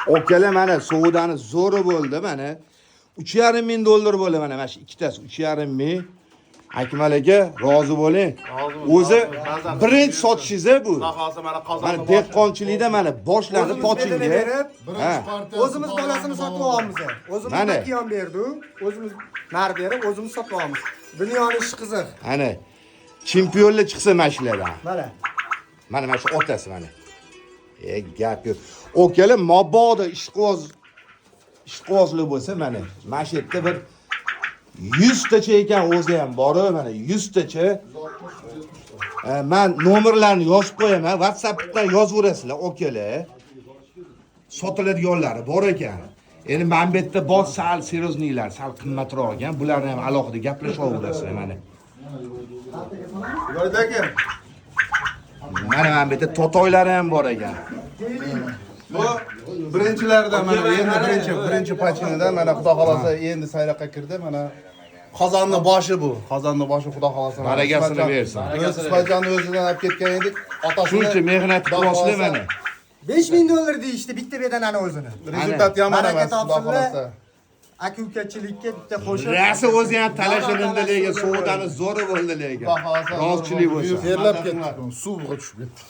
Okala mana savdani zo'ri bo'ldi mana. 3,5 ming dollar bo'ldi mana shu ikkitasi 3,5 ming. Akmal aka rozi bo'ling. O'zi birinchi sotishingiz bu. Mana dehqonchilikda mana boshlandi pochinga. O'zimiz bolasini sotib olamiz. O'zimiz makiyon berdik. O'zimiz nar berib o'zimiz sotib olamiz. Dunyoning ishi qiziq. Ana chempionlar chiqsa mashlardan. Mana shu otasi mana. Gap yo'q. Okala mabodo ishqozli bo'lsa mana shu yerda bir 100 tacha ekan o'zi ham bor mana 100 tacha. Men nomerlarni yozib qo'yaman. WhatsAppdan yozaverasizlar okala. Sotiladiganlari bor ekan. Endi men bu yerda bor sal serioznilar, sal qimmatroq ekan. Bularni ham alohida gaplashaverasizlar mana. Yo'ldagi Mana bu yerda totoylari ham bor ekan. Bu birinchilardan mana endi birinchi pachinida mana xudo xolasa endi sayroqqa kirdi mana qozonni boshi bu. Qozonni boshi xudo xolasa. Baragasini bersin. Ispanjonni o'zidan olib ketgan edik. Otasi Shuncha mehnat qilibsizlar mana. 5000 dollar deyishdi bitta bedanani o'zini. Rezultat yomon emas xudo xolasa. Aka-ukachilikka bitta qo'shib. Rasi o'zi ham talashindi lekin savdani zo'ri bo'ldi lekin. Rozchilik bo'lsa. Terlab ketdi. Suvga tushib ketdi.